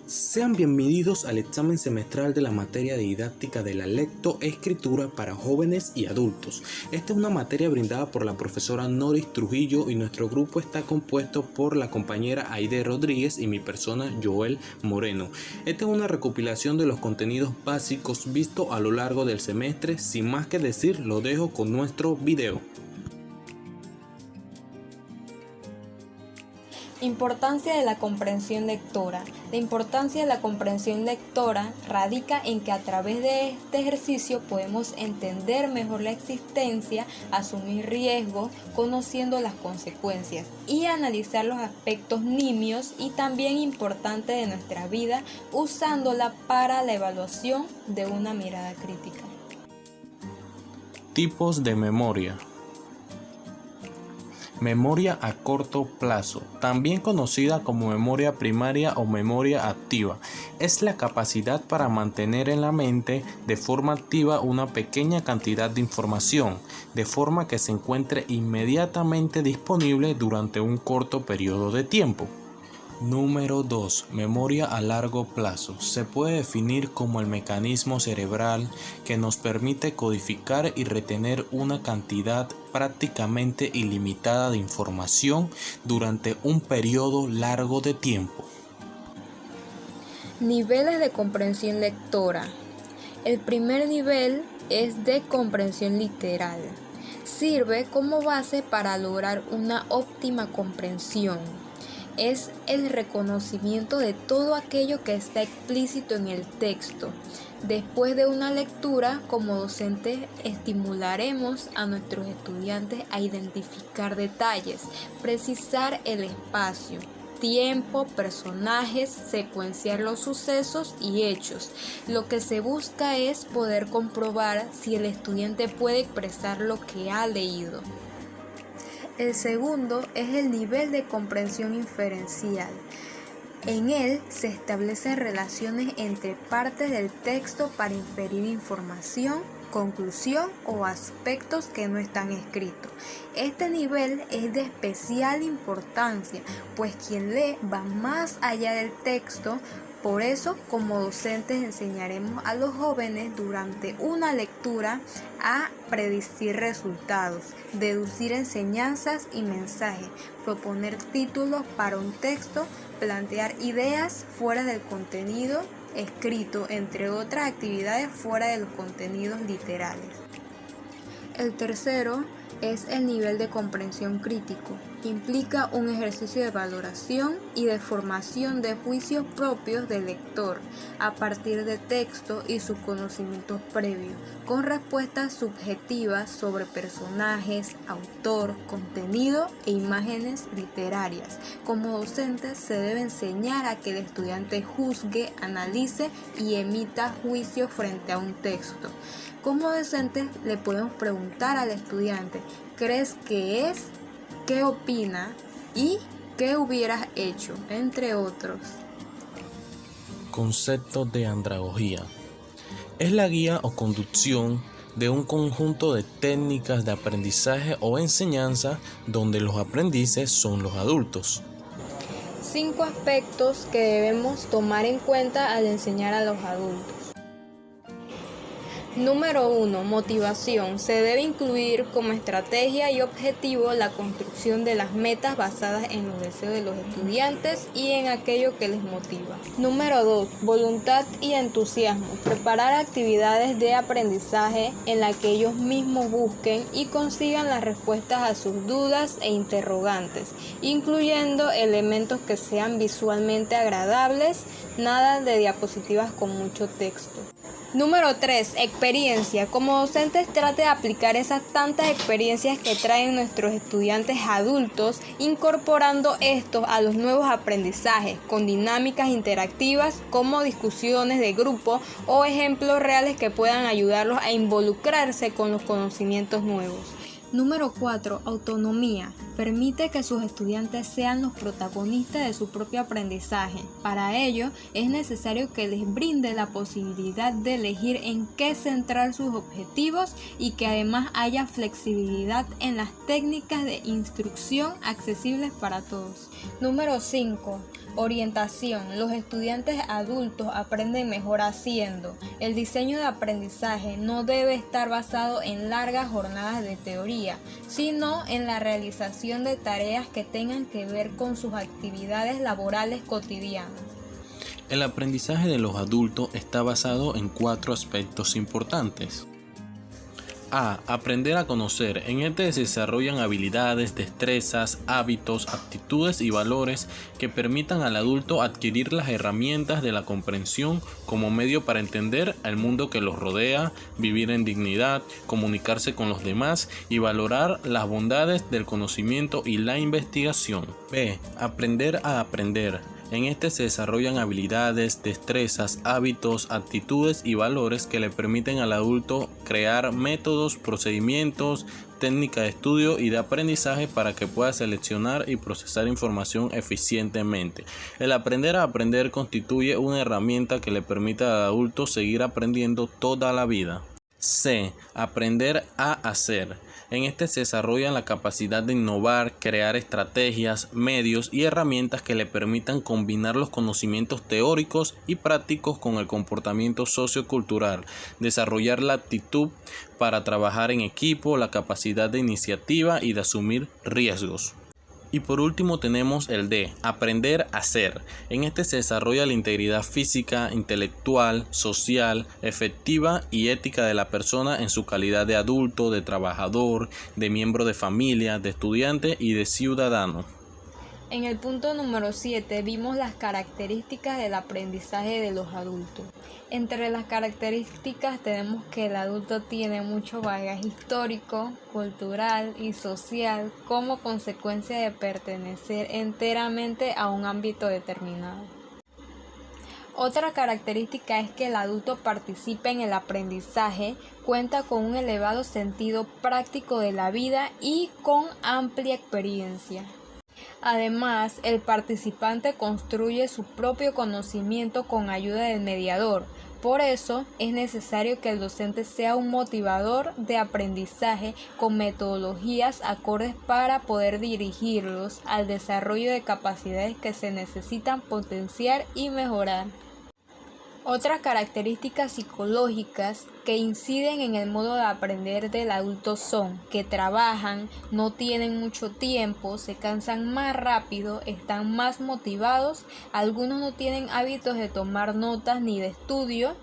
Sean bienvenidos al examen semestral de la materia de didáctica de la lectoescritura para jóvenes y adultos. Esta es una materia brindada por la profesora Noris Trujillo y nuestro grupo está compuesto por la compañera Aide Rodríguez y mi persona Joel Moreno. Esta es una recopilación de los contenidos básicos vistos a lo largo del semestre. Sin más que decir, lo dejo con nuestro video. Importancia de la comprensión lectora. La importancia de la comprensión lectora radica en que a través de este ejercicio podemos entender mejor la existencia, asumir riesgos, conociendo las consecuencias y analizar los aspectos nimios y también importantes de nuestra vida, usándola para la evaluación de una mirada crítica. Tipos de memoria. Memoria a corto plazo, también conocida como memoria primaria o memoria activa, es la capacidad para mantener en la mente de forma activa una pequeña cantidad de información, de forma que se encuentre inmediatamente disponible durante un corto periodo de tiempo. Número 2. Memoria a largo plazo. Se puede definir como el mecanismo cerebral que nos permite codificar y retener una cantidad prácticamente ilimitada de información durante un periodo largo de tiempo. Niveles de comprensión lectora. El primer nivel es de comprensión literal. Sirve como base para lograr una óptima comprensión. Es el reconocimiento de todo aquello que está explícito en el texto. Después de una lectura, como docentes, estimularemos a nuestros estudiantes a identificar detalles, precisar el espacio, tiempo, personajes, secuenciar los sucesos y hechos. Lo que se busca es poder comprobar si el estudiante puede expresar lo que ha leído. El segundo es el nivel de comprensión inferencial. En él se establecen relaciones entre partes del texto para inferir información, conclusión o aspectos que no están escritos. Este nivel es de especial importancia, pues quien lee va más allá del texto. Por eso, como docentes enseñaremos a los jóvenes durante una lectura a predecir resultados, deducir enseñanzas y mensajes, proponer títulos para un texto, plantear ideas fuera del contenido escrito, entre otras actividades fuera de los contenidos literales. El tercero es el nivel de comprensión crítico. Implica un ejercicio de valoración y de formación de juicios propios del lector a partir de texto y sus conocimientos previos, con respuestas subjetivas sobre personajes, autor, contenido e imágenes literarias. Como docentes se debe enseñar a que el estudiante juzgue, analice y emita juicios frente a un texto. Como docentes le podemos preguntar al estudiante: ¿crees que es? ¿Qué opina? ¿Y qué hubieras hecho? Entre otros. Concepto de andragogía. Es la guía o conducción de un conjunto de técnicas de aprendizaje o enseñanza donde los aprendices son los adultos. 5 aspectos que debemos tomar en cuenta al enseñar a los adultos. Número 1. Motivación. Se debe incluir como estrategia y objetivo la construcción de las metas basadas en los deseos de los estudiantes y en aquello que les motiva. Número 2. Voluntad y entusiasmo. Preparar actividades de aprendizaje en las que ellos mismos busquen y consigan las respuestas a sus dudas e interrogantes, incluyendo elementos que sean visualmente agradables, nada de diapositivas con mucho texto. Número 3. Experiencia. Como docentes trate de aplicar esas tantas experiencias que traen nuestros estudiantes adultos, incorporando estos a los nuevos aprendizajes con dinámicas interactivas como discusiones de grupo o ejemplos reales que puedan ayudarlos a involucrarse con los conocimientos nuevos. Número 4. Autonomía. Permite que sus estudiantes sean los protagonistas de su propio aprendizaje. Para ello, es necesario que les brinde la posibilidad de elegir en qué centrar sus objetivos y que además haya flexibilidad en las técnicas de instrucción accesibles para todos. Número 5. Orientación. Los estudiantes adultos aprenden mejor haciendo. El diseño de aprendizaje no debe estar basado en largas jornadas de teoría, sino en la realización de tareas que tengan que ver con sus actividades laborales cotidianas. El aprendizaje de los adultos está basado en 4 aspectos importantes. A. Aprender a conocer. En este se desarrollan habilidades, destrezas, hábitos, aptitudes y valores que permitan al adulto adquirir las herramientas de la comprensión como medio para entender el mundo que los rodea, vivir en dignidad, comunicarse con los demás y valorar las bondades del conocimiento y la investigación. B. Aprender a aprender. En este se desarrollan habilidades, destrezas, hábitos, actitudes y valores que le permiten al adulto crear métodos, procedimientos, técnicas de estudio y de aprendizaje para que pueda seleccionar y procesar información eficientemente. El aprender a aprender constituye una herramienta que le permite al adulto seguir aprendiendo toda la vida. C. Aprender a hacer. En este se desarrolla la capacidad de innovar, crear estrategias, medios y herramientas que le permitan combinar los conocimientos teóricos y prácticos con el comportamiento sociocultural, desarrollar la aptitud para trabajar en equipo, la capacidad de iniciativa y de asumir riesgos. Y por último tenemos el D, aprender a ser. En este se desarrolla la integridad física, intelectual, social, efectiva y ética de la persona en su calidad de adulto, de trabajador, de miembro de familia, de estudiante y de ciudadano. En el punto número 7 vimos las características del aprendizaje de los adultos. Entre las características tenemos que el adulto tiene mucho bagaje histórico, cultural y social como consecuencia de pertenecer enteramente a un ámbito determinado. Otra característica es que el adulto participa en el aprendizaje, cuenta con un elevado sentido práctico de la vida y con amplia experiencia. Además, el participante construye su propio conocimiento con ayuda del mediador. Por eso, es necesario que el docente sea un motivador de aprendizaje con metodologías acordes para poder dirigirlos al desarrollo de capacidades que se necesitan potenciar y mejorar. Otras características psicológicas que inciden en el modo de aprender del adulto son que trabajan, no tienen mucho tiempo, se cansan más rápido, están más motivados, algunos no tienen hábitos de tomar notas ni de estudio,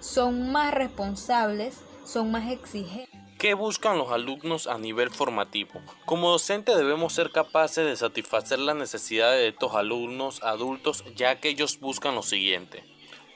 son más responsables, son más exigentes. ¿Qué buscan los alumnos a nivel formativo? Como docente debemos ser capaces de satisfacer las necesidades de estos alumnos adultos, ya que ellos buscan lo siguiente.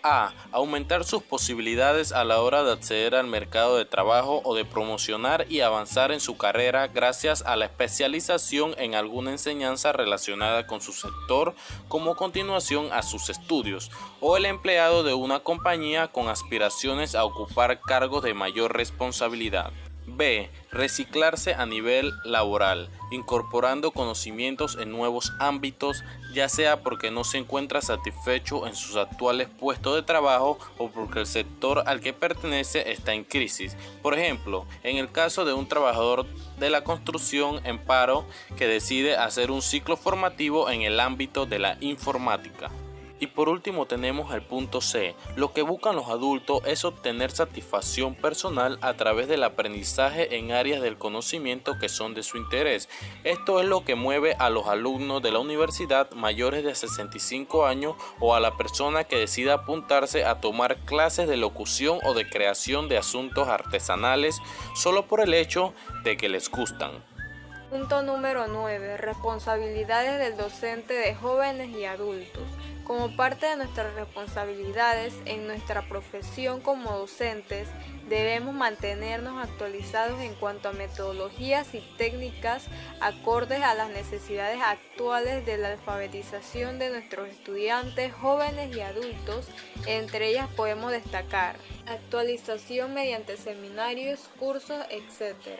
A. Aumentar sus posibilidades a la hora de acceder al mercado de trabajo o de promocionar y avanzar en su carrera gracias a la especialización en alguna enseñanza relacionada con su sector como continuación a sus estudios, o el empleado de una compañía con aspiraciones a ocupar cargos de mayor responsabilidad. B. Reciclarse a nivel laboral, incorporando conocimientos en nuevos ámbitos, ya sea porque no se encuentra satisfecho en sus actuales puestos de trabajo o porque el sector al que pertenece está en crisis. Por ejemplo, en el caso de un trabajador de la construcción en paro que decide hacer un ciclo formativo en el ámbito de la informática. Y por último tenemos el punto C. Lo que buscan los adultos es obtener satisfacción personal a través del aprendizaje en áreas del conocimiento que son de su interés. Esto es lo que mueve a los alumnos de la universidad mayores de 65 años o a la persona que decida apuntarse a tomar clases de locución o de creación de asuntos artesanales solo por el hecho de que les gustan. Punto número 9. Responsabilidades del docente de jóvenes y adultos. Como parte de nuestras responsabilidades en nuestra profesión como docentes, debemos mantenernos actualizados en cuanto a metodologías y técnicas acordes a las necesidades actuales de la alfabetización de nuestros estudiantes, jóvenes y adultos. Entre ellas podemos destacar actualización mediante seminarios, cursos, etc.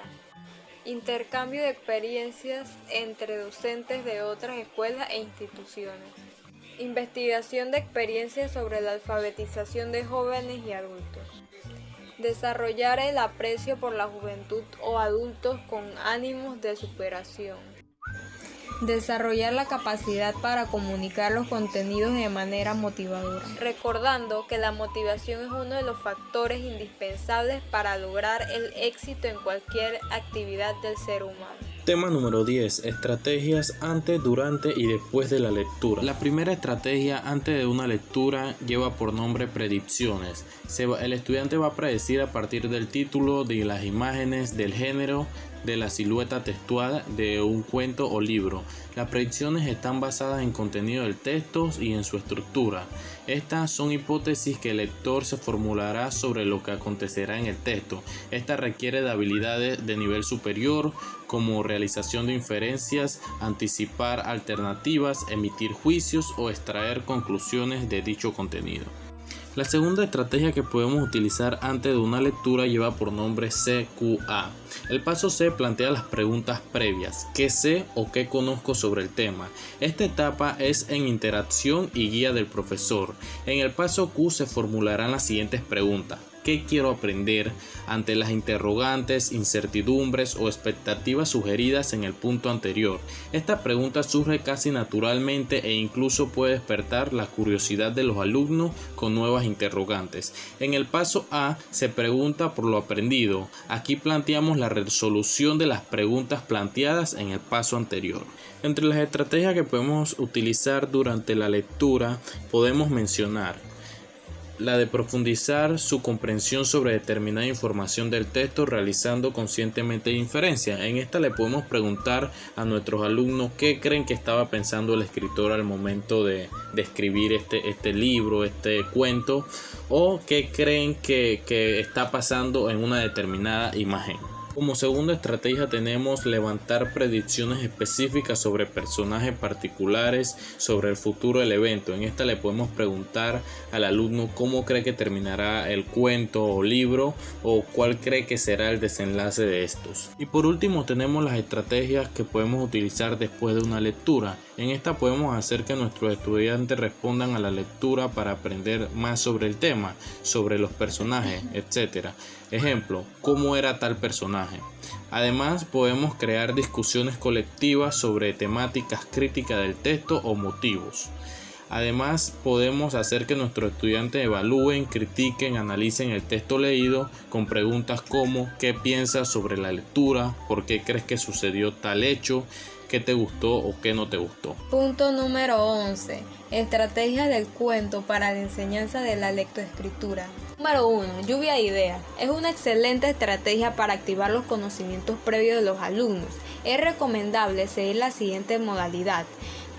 Intercambio de experiencias entre docentes de otras escuelas e instituciones. Investigación de experiencias sobre la alfabetización de jóvenes y adultos. Desarrollar el aprecio por la juventud o adultos con ánimos de superación. Desarrollar la capacidad para comunicar los contenidos de manera motivadora. Recordando que la motivación es uno de los factores indispensables para lograr el éxito en cualquier actividad del ser humano. Tema número 10. Estrategias antes, durante y después de la lectura. La primera estrategia antes de una lectura lleva por nombre predicciones. El estudiante va a predecir a partir del título, de las imágenes, del género, de la silueta textual de un cuento o libro. Las predicciones están basadas en contenido del texto y en su estructura. Estas son hipótesis que el lector se formulará sobre lo que acontecerá en el texto. Esta requiere de habilidades de nivel superior como realización de inferencias, anticipar alternativas, emitir juicios o extraer conclusiones de dicho contenido. La segunda estrategia que podemos utilizar antes de una lectura lleva por nombre CQA. El paso C plantea las preguntas previas: ¿qué sé o qué conozco sobre el tema? Esta etapa es en interacción y guía del profesor. En el paso Q se formularán las siguientes preguntas: ¿qué quiero aprender? Ante las interrogantes, incertidumbres o expectativas sugeridas en el punto anterior. Esta pregunta surge casi naturalmente e incluso puede despertar la curiosidad de los alumnos con nuevas interrogantes. En el paso A se pregunta por lo aprendido. Aquí planteamos la resolución de las preguntas planteadas en el paso anterior. Entre las estrategias que podemos utilizar durante la lectura podemos mencionar la de profundizar su comprensión sobre determinada información del texto realizando conscientemente inferencia. En esta le podemos preguntar a nuestros alumnos qué creen que estaba pensando el escritor al momento de escribir este libro, este cuento, o qué creen que está pasando en una determinada imagen. Como segunda estrategia tenemos levantar predicciones específicas sobre personajes particulares, sobre el futuro del evento. En esta le podemos preguntar al alumno cómo cree que terminará el cuento o libro o cuál cree que será el desenlace de estos. Y por último tenemos las estrategias que podemos utilizar después de una lectura. En esta podemos hacer que nuestros estudiantes respondan a la lectura para aprender más sobre el tema, sobre los personajes, etc. Ejemplo, ¿cómo era tal personaje? Además, podemos crear discusiones colectivas sobre temáticas críticas del texto o motivos. Además, podemos hacer que nuestros estudiantes evalúen, critiquen, analicen el texto leído con preguntas como ¿qué piensas sobre la lectura? ¿Por qué crees que sucedió tal hecho? ¿Qué te gustó o qué no te gustó? Punto número 11. Estrategia del cuento para la enseñanza de la lectoescritura. Número 1. Lluvia de ideas. Es una excelente estrategia para activar los conocimientos previos de los alumnos. Es recomendable seguir la siguiente modalidad.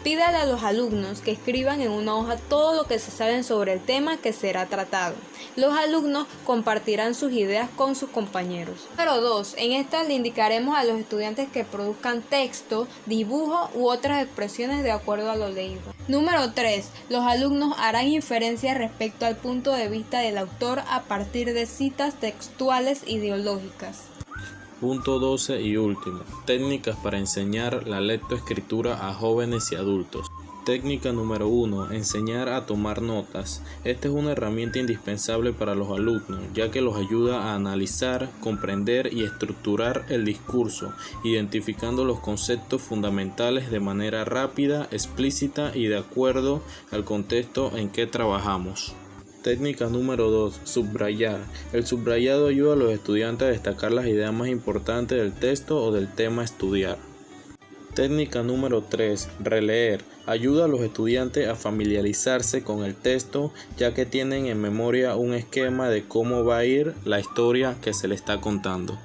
Pídale a los alumnos que escriban en una hoja todo lo que se saben sobre el tema que será tratado. Los alumnos compartirán sus ideas con sus compañeros. Número 2. En esta le indicaremos a los estudiantes que produzcan texto, dibujo u otras expresiones de acuerdo a lo leído. Número 3. Los alumnos harán inferencias respecto al punto de vista del autor a partir de citas textuales ideológicas. Punto 12 y último. Técnicas para enseñar la lectoescritura a jóvenes y adultos. Técnica número 1. Enseñar a tomar notas. Esta es una herramienta indispensable para los alumnos, ya que los ayuda a analizar, comprender y estructurar el discurso, identificando los conceptos fundamentales de manera rápida, explícita y de acuerdo al contexto en que trabajamos. Técnica número 2. Subrayar. El subrayado ayuda a los estudiantes a destacar las ideas más importantes del texto o del tema a estudiar. Técnica número 3. Releer. Ayuda a los estudiantes a familiarizarse con el texto, ya que tienen en memoria un esquema de cómo va a ir la historia que se le está contando.